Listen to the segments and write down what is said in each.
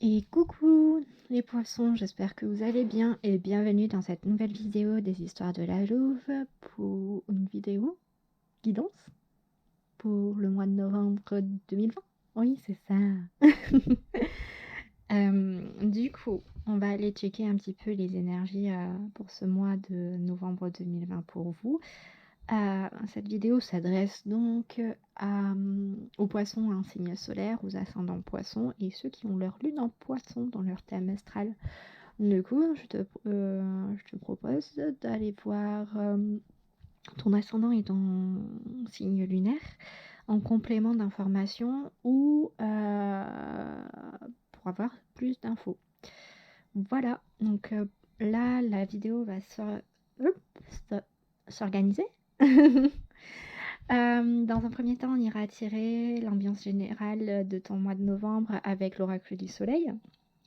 Et coucou les poissons, j'espère que vous allez bien et bienvenue dans cette nouvelle vidéo des histoires de la Louve pour une vidéo guidance pour le mois de novembre 2020. Oui, c'est ça. Du coup, on va aller checker un petit peu les énergies pour ce mois de novembre 2020 pour vous. Cette vidéo s'adresse donc aux poissons, un signe solaire, aux ascendants poissons et ceux qui ont leur lune en poisson dans leur thème astral. Du coup, je te propose d'aller voir ton ascendant et ton signe lunaire en complément d'informations ou pour avoir plus d'infos. Voilà, donc là, la vidéo va s'organiser. Dans un premier temps, on ira tirer l'ambiance générale de ton mois de novembre avec l'oracle du soleil.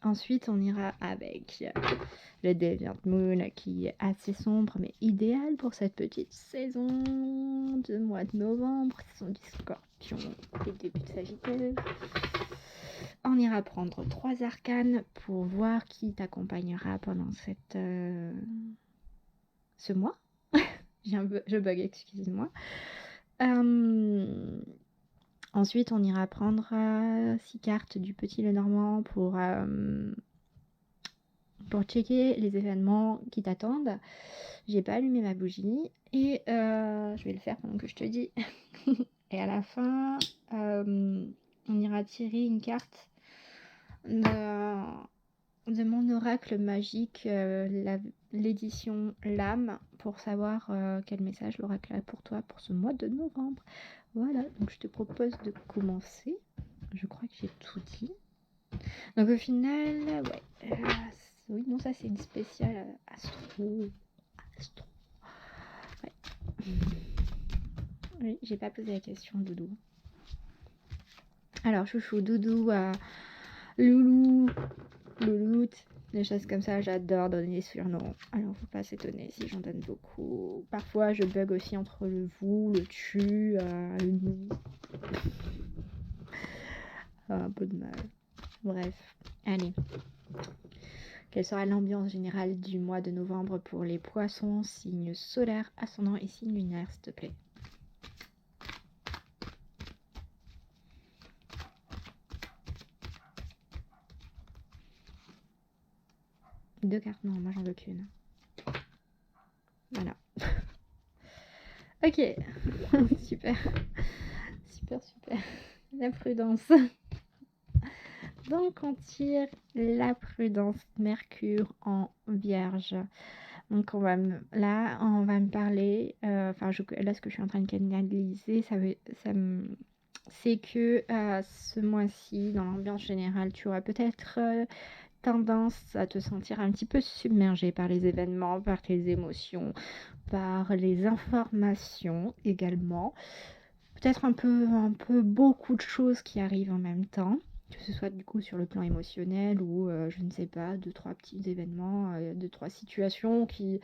Ensuite, on ira avec le Deviant Moon qui est assez sombre mais idéal pour cette petite saison de mois de novembre. Ce sont du Scorpion et début de Sagittaire. On ira prendre 3 arcanes pour voir qui t'accompagnera pendant ce mois. Je bug, excusez-moi. Ensuite, on ira prendre 6 cartes du Petit Lenormand pour checker les événements qui t'attendent. J'ai pas allumé ma bougie et je vais le faire pendant que je te dis. Et à la fin, on ira tirer une carte de mon oracle magique, l'édition L'âme, pour savoir quel message l'oracle a pour toi pour ce mois de novembre. Voilà, donc je te propose de commencer. Je crois que j'ai tout dit. Donc au final, ouais. Oui, non, ça c'est une spéciale astro. Ouais. Oui, j'ai pas posé la question, Doudou. Alors, chouchou, Doudou, Loulou, Louloute, des choses comme ça, j'adore donner des surnoms. Alors, faut pas s'étonner si j'en donne beaucoup. Parfois, je bug aussi entre le vous, le tu, le nous. Un peu de mal. Bref, allez. Quelle sera l'ambiance générale du mois de novembre pour les poissons, signes solaires, ascendant et signes lunaires, s'il te plaît? Deux cartes, non, moi j'en veux qu'une. Voilà. Ok, super. Super. La prudence. Donc on tire la prudence, Mercure en Vierge. Donc on va me parler, là ce que je suis en train de canaliser, c'est que ce mois-ci, dans l'ambiance générale, tu auras peut-être tendance à te sentir un petit peu submergé par les événements, par tes émotions, par les informations également. Peut-être un peu beaucoup de choses qui arrivent en même temps, que ce soit du coup sur le plan émotionnel ou je ne sais pas, 2-3 petits événements, 2-3 situations qui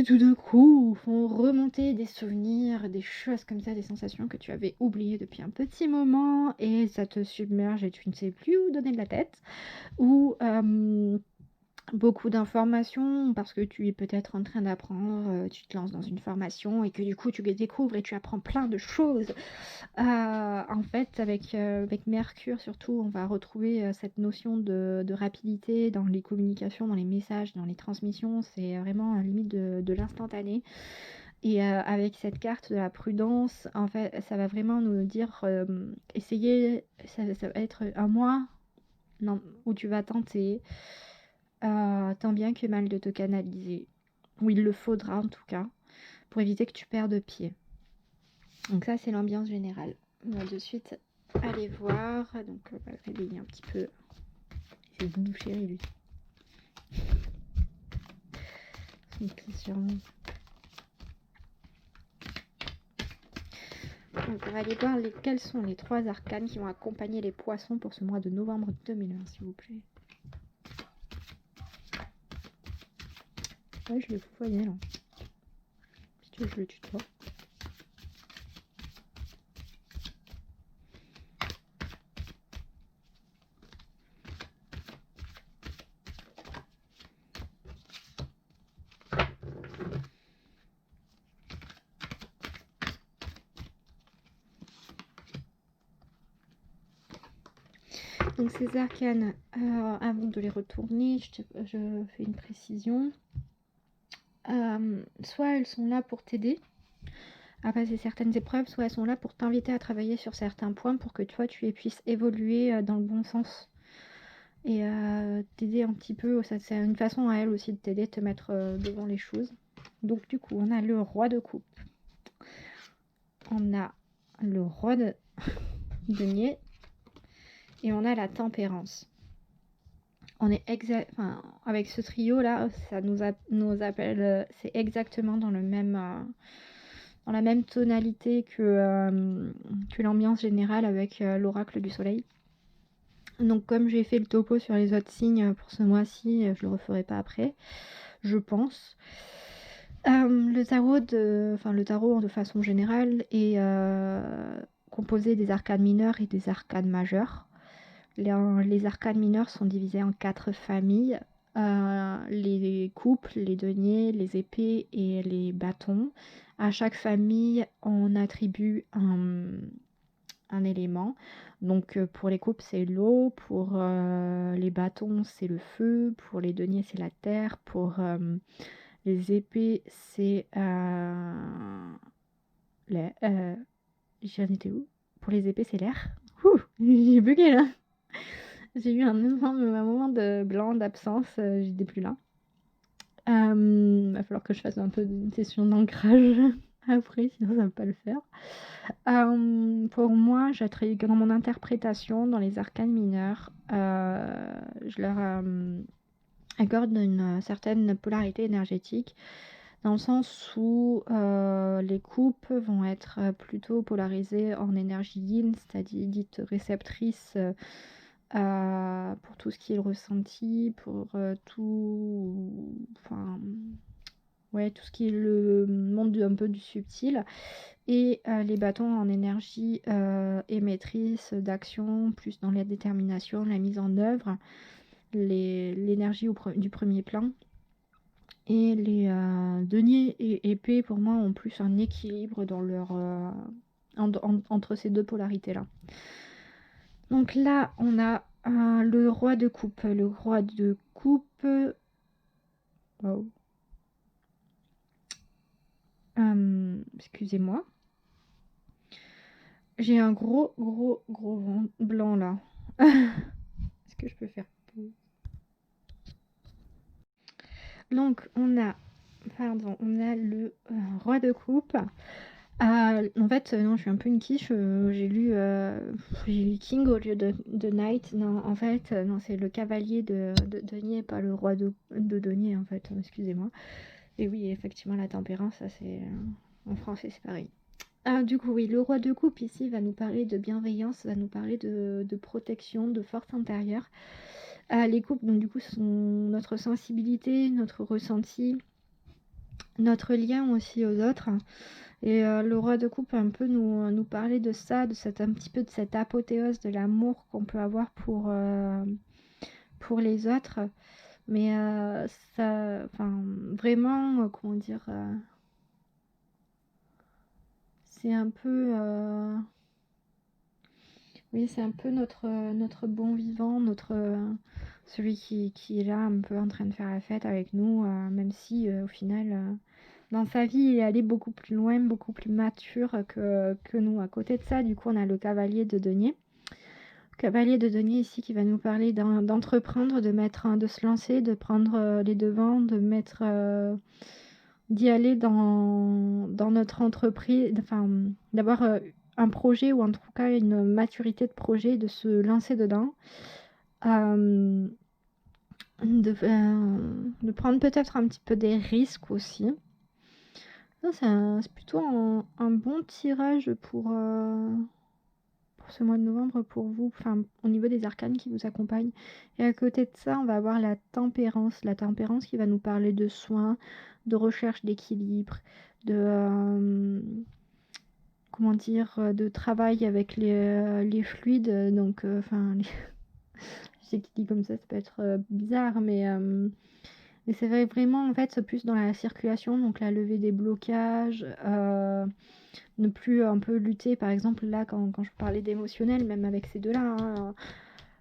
tout d'un coup font remonter des souvenirs, des choses comme ça, des sensations que tu avais oubliées depuis un petit moment et ça te submerge et tu ne sais plus où donner de la tête. Ou beaucoup d'informations parce que tu es peut-être en train d'apprendre, tu te lances dans une formation et que du coup tu découvres et tu apprends plein de choses. En fait, avec Mercure surtout, on va retrouver cette notion de rapidité dans les communications, dans les messages, dans les transmissions. C'est vraiment limite de l'instantané. Et avec cette carte de la prudence, en fait, ça va vraiment nous dire, essayer, ça va être un mois où tu vas tenter tant bien que mal de te canaliser, ou il le faudra en tout cas, pour éviter que tu perdes pied. Donc ça c'est l'ambiance générale. On va de suite aller voir, donc on va le réveiller un petit peu. C'est Doudou chéri lui. Donc on va aller voir quels sont les 3 arcanes qui vont accompagner les poissons pour ce mois de novembre 2020, s'il vous plaît. Ouais, je le voyais là. Si tu veux, je le tutoie. Donc ces arcanes, avant de les retourner, je fais une précision. Soit elles sont là pour t'aider à passer certaines épreuves, soit elles sont là pour t'inviter à travailler sur certains points pour que toi tu puisses évoluer dans le bon sens et t'aider un petit peu. Ça, c'est une façon à elle aussi de t'aider, de te mettre devant les choses. Donc du coup on a le roi de coupe, on a le roi de denier et on a la tempérance. On est avec ce trio là, ça nous appelle, c'est exactement dans le même dans la même tonalité que l'ambiance générale avec l'oracle du soleil. Donc comme j'ai fait le topo sur les autres signes pour ce mois-ci, je le referai pas après, je pense. Le tarot de façon générale est composé des arcanes mineures et des arcanes majeures. Les arcanes mineures sont divisés en 4 familles. Les coupes, les deniers, les épées et les bâtons. À chaque famille, on attribue un élément. Donc pour les coupes, c'est l'eau. Pour les bâtons, c'est le feu. Pour les deniers, c'est la terre. Pour les épées, c'est j'en étais où? Pour les épées, c'est l'air. Ouh, j'ai bugué là. J'ai eu un énorme moment de blanc, d'absence, j'étais plus là. Va falloir que je fasse un peu d'une session d'ancrage après, sinon ça va pas le faire. Pour moi, j'attribue dans mon interprétation, dans les arcanes mineurs, je leur accorde une certaine polarité énergétique, dans le sens où les coupes vont être plutôt polarisées en énergie yin, c'est-à-dire dites réceptrices, pour tout ce qui est le ressenti, pour tout ce qui est le monde un peu du subtil, et les bâtons en énergie émettrice d'action, plus dans la détermination, la mise en œuvre, l'énergie du premier plan. Et les deniers et épées pour moi ont plus un équilibre dans leur entre ces deux polarités là. Donc là, on a le roi de coupe. Le roi de coupe... Oh. Excusez-moi. J'ai un gros blanc là. Est-ce que je peux faire pause? Donc, on a le roi de coupe. En fait, non, je suis un peu une quiche. J'ai lu King au lieu de Knight. Non, en fait, non, c'est le cavalier de denier, pas le roi de denier, en fait. Excusez-moi. Et oui, effectivement, la tempérance, ça c'est en français, c'est pareil. Du coup, oui, le roi de coupe ici va nous parler de bienveillance, va nous parler de protection, de force intérieure. Les coupes, donc du coup, sont notre sensibilité, notre ressenti, notre lien aussi aux autres. Et le roi de coupe un peu nous parler de ça, un petit peu de cette apothéose de l'amour qu'on peut avoir pour les autres. Mais ça, enfin, vraiment, comment dire, c'est un peu, oui, c'est un peu notre bon vivant, celui qui est là un peu en train de faire la fête avec nous, même si au final, dans sa vie, il est allé beaucoup plus loin, beaucoup plus mature que nous. À côté de ça, du coup, on a le cavalier de denier. Cavalier de denier ici qui va nous parler d'entreprendre, de se lancer, de prendre les devants, d'y aller dans notre entreprise, enfin d'avoir un projet ou en tout cas une maturité de projet, de se lancer dedans, de prendre peut-être un petit peu des risques aussi. C'est plutôt un bon tirage pour ce mois de novembre pour vous, enfin au niveau des arcanes qui vous accompagnent. Et à côté de ça, on va avoir la tempérance qui va nous parler de soins, de recherche d'équilibre, de comment dire, de travail avec les fluides, donc je sais qu'il dit comme ça peut être bizarre, mais c'est vrai, vraiment en fait c'est plus dans la circulation, donc la levée des blocages, ne plus un peu lutter, par exemple là quand je parlais d'émotionnel, même avec ces deux-là, hein,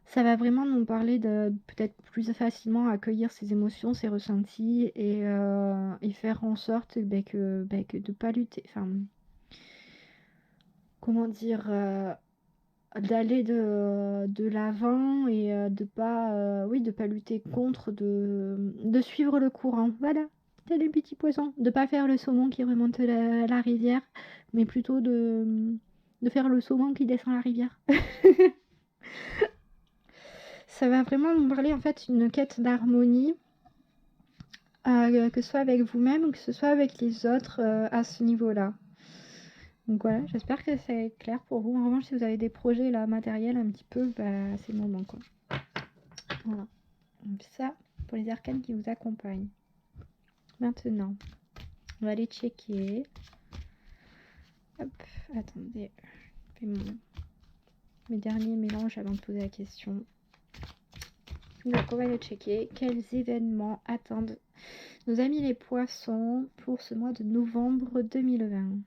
Ça va vraiment nous parler de peut-être plus facilement accueillir ses émotions, ses ressentis et faire en sorte que de pas lutter, enfin, comment dire, d'aller de l'avant et de pas lutter contre, de suivre le courant. Voilà, tel les petits poissons. De pas faire le saumon qui remonte la rivière, mais plutôt de faire le saumon qui descend la rivière. Ça va vraiment nous parler en fait d'une quête d'harmonie, que ce soit avec vous-même ou que ce soit avec les autres à ce niveau-là. Donc voilà, j'espère que c'est clair pour vous. En revanche, si vous avez des projets là, matériels un petit peu, bah, c'est le moment quoi. Voilà. Donc ça, pour les arcanes qui vous accompagnent. Maintenant, on va aller checker. Hop, attendez. Je fais mes derniers mélanges avant de poser la question. Donc on va aller checker quels événements attendent nos amis les poissons pour ce mois de novembre 2020.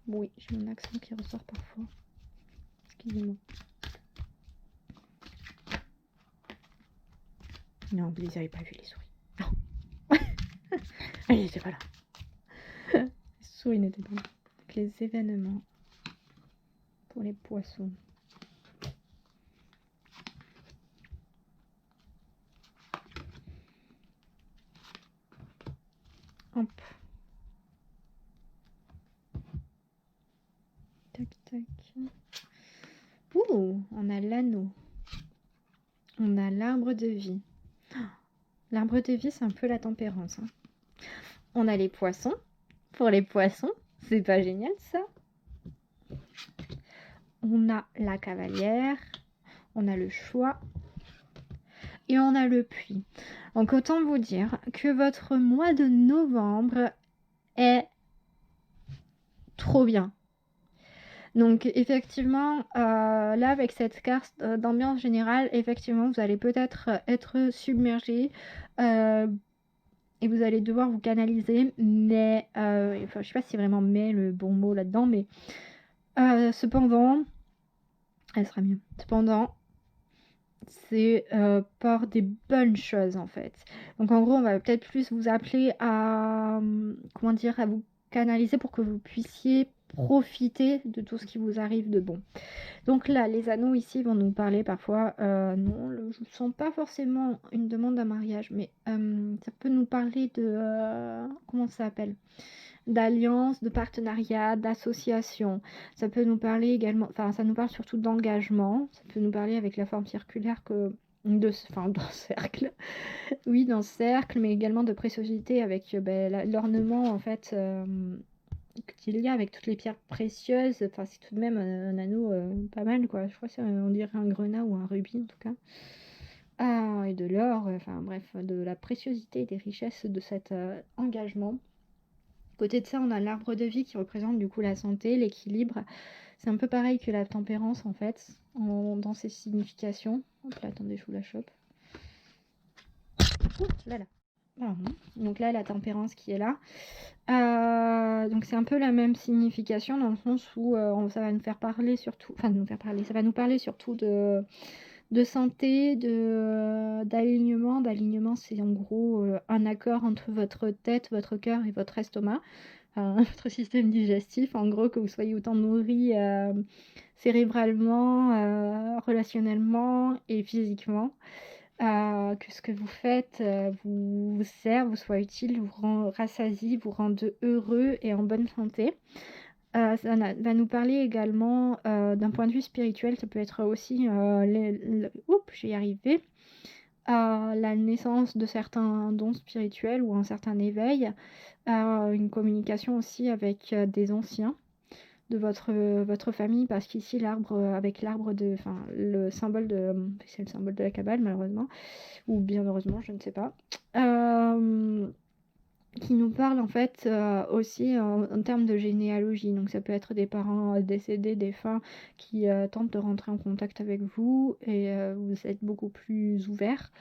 Oui, j'ai mon accent qui ressort parfois. Excusez-moi. Non, vous les avez pas vu les souris. Non. Elles n'étaient pas là. Les souris n'étaient pas là. Donc les événements pour les poissons. Hop. Tac, tac. Ouh, on a l'anneau. On a l'arbre de vie. L'arbre de vie, c'est un peu la tempérance. Hein. On a les poissons. Pour les poissons, c'est pas génial ça. On a la cavalière. On a le choix. Et on a le puits. Donc autant vous dire que votre mois de novembre est trop bien. Donc effectivement, là avec cette carte d'ambiance générale, effectivement vous allez peut-être être submergé et vous allez devoir vous canaliser, mais enfin je sais pas si vraiment mais le bon mot là-dedans, mais cependant, elle sera mieux. Cependant, c'est par des bonnes choses en fait. Donc en gros, on va peut-être plus vous appeler à comment dire, à vous canaliser pour que vous puissiez profiter de tout ce qui vous arrive de bon. Donc là, les anneaux ici vont nous parler parfois, non, je ne sens pas forcément une demande d'un mariage, mais ça peut nous parler de, comment ça s'appelle? D'alliance, de partenariat, d'association. Ça peut nous parler également, enfin ça nous parle surtout d'engagement, ça peut nous parler avec la forme circulaire d'un cercle, oui d'un cercle, mais également de préciosité avec l'ornement en fait qu'il y a avec toutes les pierres précieuses, enfin c'est tout de même un anneau pas mal quoi, je crois que on dirait un grenat ou un rubis en tout cas. Ah, et de l'or, enfin bref, de la préciosité et des richesses de cet engagement. Côté de ça, on a l'arbre de vie qui représente du coup la santé, l'équilibre. C'est un peu pareil que la tempérance en fait, dans ses significations. Hop là, attendez, je vous la chope. Ouh, là là. Donc là, la tempérance qui est là. Donc c'est un peu la même signification dans le sens où ça va nous faire parler surtout, enfin nous faire parler, ça va nous parler surtout de santé, d'alignement. D'alignement, c'est en gros un accord entre votre tête, votre cœur et votre estomac, votre système digestif. En gros, que vous soyez autant nourri cérébralement, relationnellement et physiquement. Que ce que vous faites vous sert, vous soit utile, vous rassasie, vous rende heureux et en bonne santé. Ça va nous parler également d'un point de vue spirituel, ça peut être aussi je vais y arriver, la naissance de certains dons spirituels ou un certain éveil, une communication aussi avec des anciens de votre famille, parce qu'ici l'arbre avec l'arbre de, enfin le symbole de, c'est le symbole de la Kabbale malheureusement, ou bien heureusement, je ne sais pas, qui nous parle en fait aussi en termes de généalogie. Donc ça peut être des parents décédés, défunts, qui tentent de rentrer en contact avec vous et vous êtes beaucoup plus ouvert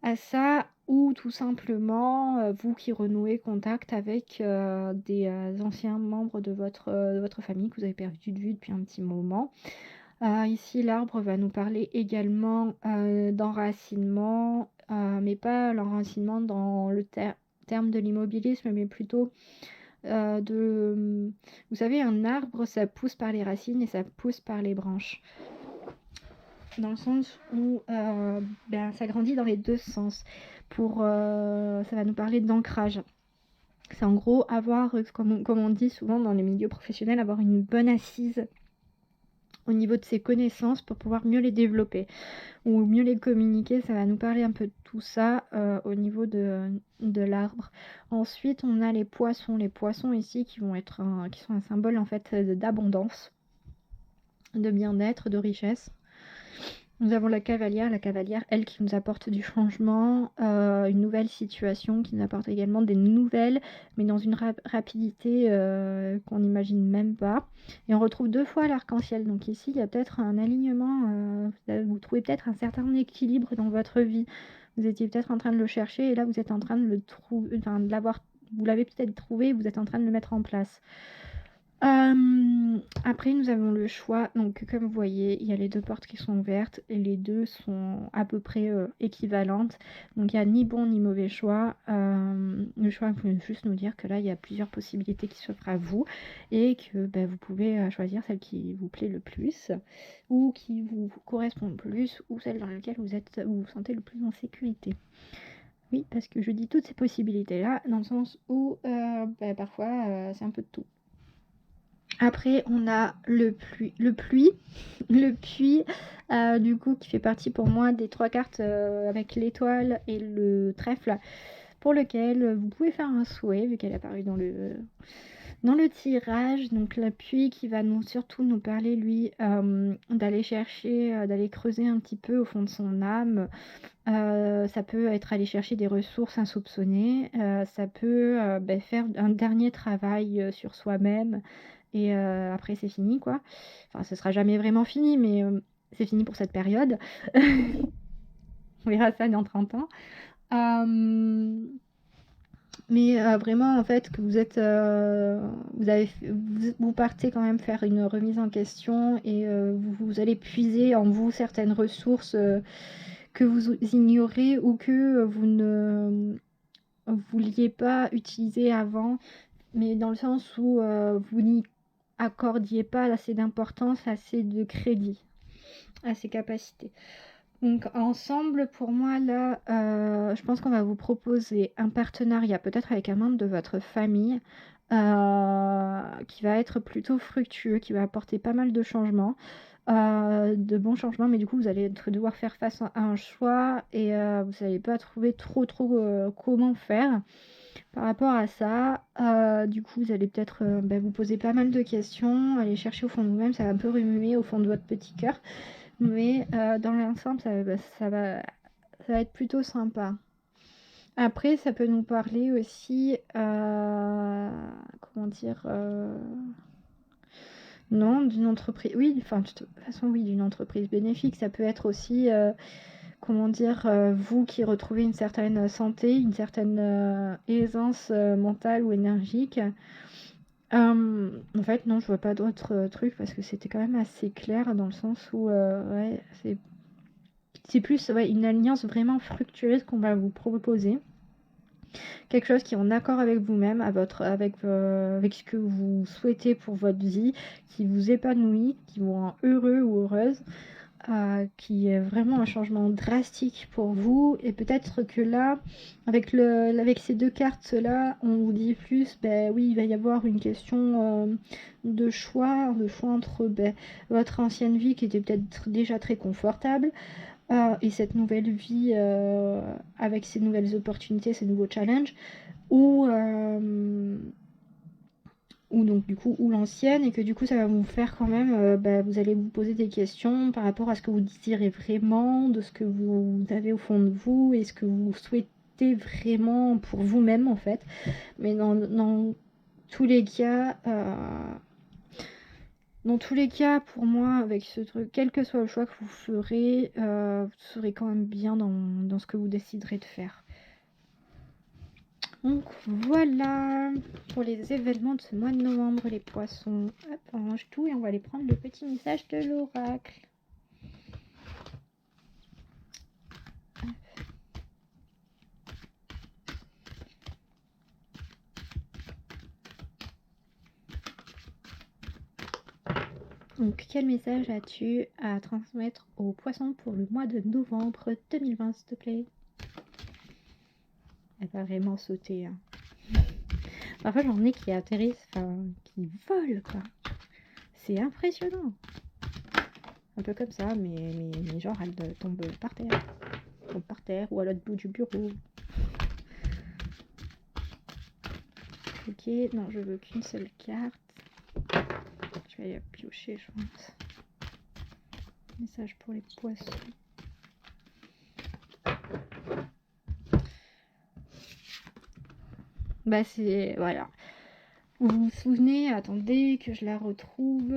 à ça, ou tout simplement vous qui renouez contact avec des anciens membres de votre famille que vous avez perdu de vue depuis un petit moment. Ici, l'arbre va nous parler également d'enracinement, mais pas l'enracinement dans le terme de l'immobilisme, mais plutôt vous savez, un arbre, ça pousse par les racines et ça pousse par les branches. Dans le sens où ça grandit dans les deux sens. Ça va nous parler d'ancrage. C'est en gros avoir, comme on dit souvent dans les milieux professionnels, avoir une bonne assise au niveau de ses connaissances pour pouvoir mieux les développer ou mieux les communiquer. Ça va nous parler un peu de tout ça au niveau de l'arbre. Ensuite, on a les poissons. Les poissons ici qui sont un symbole en fait d'abondance, de bien-être, de richesse. Nous avons la cavalière, elle qui nous apporte du changement, une nouvelle situation, qui nous apporte également des nouvelles, mais dans une rapidité qu'on n'imagine même pas. Et on retrouve 2 fois l'arc-en-ciel, donc ici il y a peut-être un alignement, vous trouvez peut-être un certain équilibre dans votre vie. Vous étiez peut-être en train de le chercher et là vous êtes en train de le trouver, enfin de l'avoir, vous l'avez peut-être trouvé et vous êtes en train de le mettre en place. Après nous avons le choix, donc comme vous voyez il y a les 2 portes qui sont ouvertes et les 2 sont à peu près équivalentes, donc il n'y a ni bon ni mauvais choix. Le choix peut juste nous dire que là il y a plusieurs possibilités qui s'offrent à vous et que vous pouvez choisir celle qui vous plaît le plus ou qui vous correspond le plus ou celle dans laquelle vous vous sentez le plus en sécurité. Oui, parce que je dis toutes ces possibilités là dans le sens où parfois c'est un peu de tout. Après, on a le puits, du coup, qui fait partie pour moi des 3 cartes avec l'étoile et le trèfle, pour lequel vous pouvez faire un souhait, vu qu'elle est apparue dans le tirage. Donc, le puits qui va surtout nous parler, lui, d'aller chercher, d'aller creuser un petit peu au fond de son âme. Ça peut être aller chercher des ressources insoupçonnées, ça peut faire un dernier travail sur soi-même. Et après c'est fini quoi. Enfin ce sera jamais vraiment fini mais c'est fini pour cette période. On verra ça dans 30 ans. Mais vraiment en fait que vous partez quand même faire une remise en question et vous allez puiser en vous certaines ressources que vous ignorez ou que vous ne vouliez pas utiliser avant, mais dans le sens où vous n'y accordiez pas assez d'importance, assez de crédit à ces capacités. Donc ensemble, pour moi, là, je pense qu'on va vous proposer un partenariat, peut-être avec un membre de votre famille, qui va être plutôt fructueux, qui va apporter pas mal de changements, de bons changements, mais du coup, vous allez devoir faire face à un choix et vous n'allez pas trouver trop comment faire. Par rapport à ça, du coup, vous allez peut-être vous poser pas mal de questions, aller chercher au fond de vous-même, ça va un peu remuer au fond de votre petit cœur, mais dans l'ensemble, ça va être plutôt sympa. Après, ça peut nous parler aussi, comment dire, non, d'une entreprise, oui, enfin, de toute façon, oui, d'une entreprise bénéfique. Ça peut être aussi, comment dire, vous qui retrouvez une certaine santé, une certaine aisance mentale ou énergique. En fait, non, je vois pas d'autres trucs parce que c'était quand même assez clair dans le sens où, ouais, c'est plus une alliance vraiment fructueuse qu'on va vous proposer. Quelque chose qui est en accord avec vous-même, avec ce que vous souhaitez pour votre vie, qui vous épanouit, qui vous rend heureux ou heureuse, qui est vraiment un changement drastique pour vous. Et peut-être que là, avec ces 2 cartes-là, on vous dit plus, oui, il va y avoir une question de choix entre votre ancienne vie qui était peut-être déjà très confortable, et cette nouvelle vie avec ces nouvelles opportunités, ces nouveaux challenges, ou donc du coup ou l'ancienne, et que du coup ça va vous faire quand même vous allez vous poser des questions par rapport à ce que vous désirez vraiment, de ce que vous avez au fond de vous et ce que vous souhaitez vraiment pour vous-même en fait. Mais dans tous les cas pour moi, avec ce truc, quel que soit le choix que vous ferez, vous serez quand même bien dans ce que vous déciderez de faire. Donc voilà pour les événements de ce mois de novembre, les poissons. Hop, on range tout et on va aller prendre le petit message de l'oracle. Donc quel message as-tu à transmettre aux poissons pour le mois de novembre 2020, s'il te plaît? Elle va vraiment sauter. Hein. Parfois j'en ai qui atterrissent, enfin qui volent quoi. C'est impressionnant. Un peu comme ça, mais genre elle tombe par terre. Tombe par terre ou à l'autre bout du bureau. Ok, non, je veux qu'une seule carte. Je vais aller piocher, je pense. Message pour les poissons. Bah c'est... Voilà. Vous vous souvenez? Attendez que je la retrouve.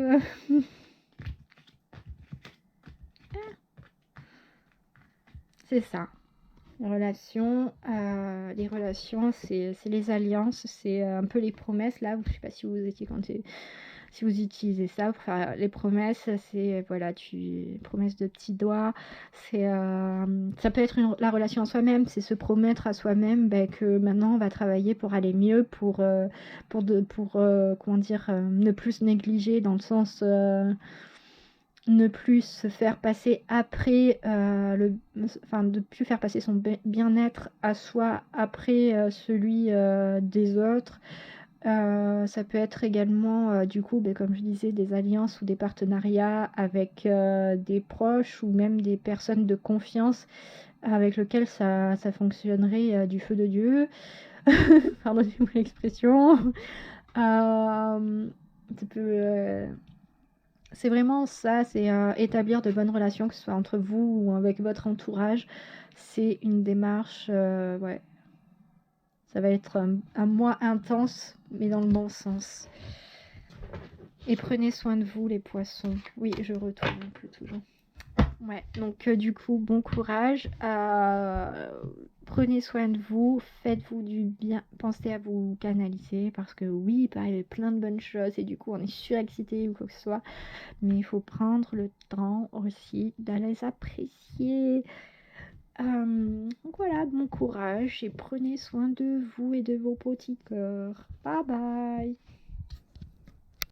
C'est ça. Les relations, c'est les alliances, c'est un peu les promesses. Là, je ne sais pas si vous étiez si vous utilisez ça pour faire les promesses, c'est voilà, promesses de petits doigts. C'est ça peut être la relation à soi-même, c'est se promettre à soi-même que maintenant on va travailler pour aller mieux, pour comment dire, ne plus se négliger dans le sens ne plus se faire passer après enfin de plus faire passer son bien-être à soi après celui des autres. Ça peut être également du coup comme je disais des alliances ou des partenariats avec des proches ou même des personnes de confiance avec lesquelles ça fonctionnerait du feu de Dieu. Pardonnez-moi l'expression. Ça peut c'est vraiment ça, c'est établir de bonnes relations, que ce soit entre vous ou avec votre entourage. C'est une démarche, ouais. Ça va être un mois intense, mais dans le bon sens. Et prenez soin de vous, les poissons. Oui, je retrouve un peu toujours. Ouais, donc du coup, bon courage. Prenez soin de vous, faites-vous du bien, pensez à vous canaliser parce que oui, il peut arriver plein de bonnes choses et du coup on est surexcité ou quoi que ce soit, mais il faut prendre le temps aussi d'aller les apprécier. Donc voilà, bon courage et prenez soin de vous et de vos petits cœurs. Bye bye.